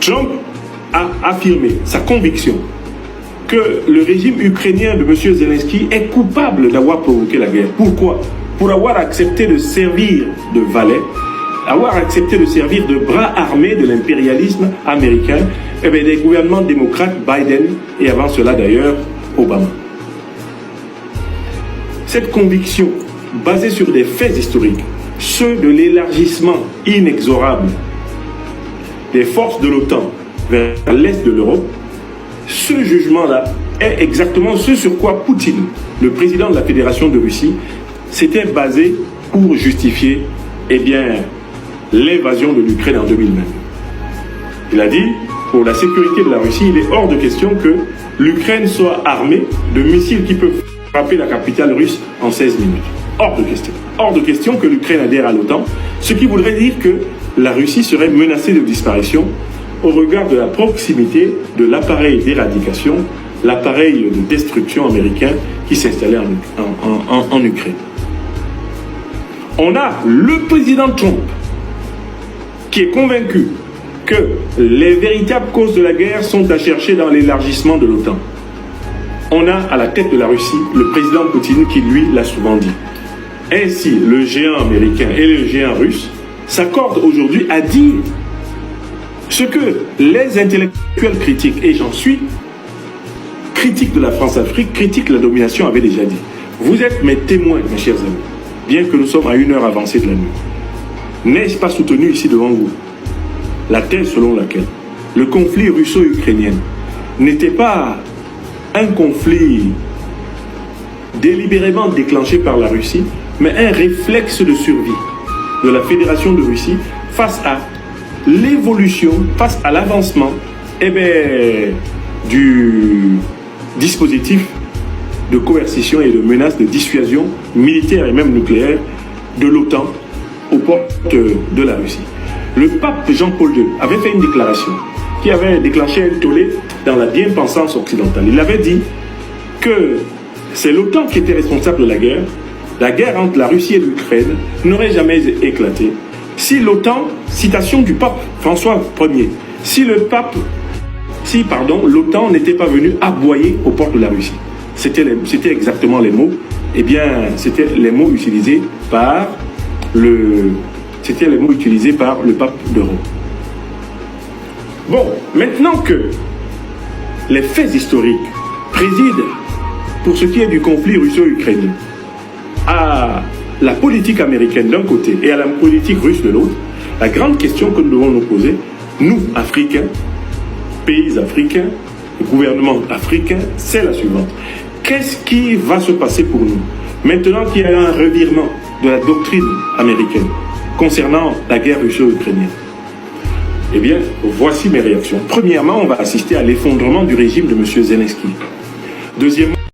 Trump a affirmé sa conviction que le régime ukrainien de M. Zelensky est coupable d'avoir provoqué la guerre. Pourquoi? Pour avoir accepté de servir de valet, avoir accepté de servir de bras armés de l'impérialisme américain, et bien des gouvernements démocrates, Biden et avant cela d'ailleurs, Obama. Cette conviction, basée sur des faits historiques, ceux de l'élargissement inexorable des forces de l'OTAN vers l'est de l'Europe, ce jugement-là est exactement ce sur quoi Poutine, le président de la Fédération de Russie, s'était basé pour justifier l'invasion de l'Ukraine en 2009. Il a dit, pour la sécurité de la Russie, il est hors de question que l'Ukraine soit armée de missiles qui peuvent frapper la capitale russe en 16 minutes. Hors de question. Hors de question que l'Ukraine adhère à l'OTAN, ce qui voudrait dire que la Russie serait menacée de disparition au regard de la proximité de l'appareil d'éradication, l'appareil de destruction américain qui s'installait en Ukraine. On a le président Trump qui est convaincu que les véritables causes de la guerre sont à chercher dans l'élargissement de l'OTAN. On a à la tête de la Russie le président Poutine qui, lui, l'a souvent dit. Ainsi, le géant américain et le géant russe s'accordent aujourd'hui à dire ce que les intellectuels critiques, et j'en suis, critiques de la France-Afrique, critiques de la domination, avaient déjà dit. Vous êtes mes témoins, mes chers amis, bien que nous sommes à 1 heure avancée de la nuit. N'ai-je pas soutenu ici devant vous la thèse selon laquelle le conflit russo-ukrainien n'était pas un conflit délibérément déclenché par la Russie, mais un réflexe de survie de la Fédération de Russie face à l'évolution, face à l'avancement du dispositif de coercition et de menace de dissuasion militaire et même nucléaire de l'OTAN aux portes de la Russie. Le pape Jean-Paul II avait fait une déclaration qui avait déclenché un tollé dans la bien-pensance occidentale. Il avait dit que c'est l'OTAN qui était responsable de la guerre entre la Russie et l'Ukraine n'aurait jamais éclaté si l'OTAN, citation du pape François Ier, si l'OTAN n'était pas venu aboyer aux portes de la Russie. C'était exactement les mots, c'était les mots utilisés par le pape de Rome. Bon, maintenant que les faits historiques président pour ce qui est du conflit russo-ukrainien à la politique américaine d'un côté et à la politique russe de l'autre, la grande question que nous devons nous poser, nous, Africains, pays africains, gouvernements africains, c'est la suivante. Qu'est-ce qui va se passer pour nous maintenant qu'il y a un revirement de la doctrine américaine concernant la guerre russo-ukrainienne? Eh bien, voici mes réactions. Premièrement, on va assister à l'effondrement du régime de M. Zelensky. Deuxièmement,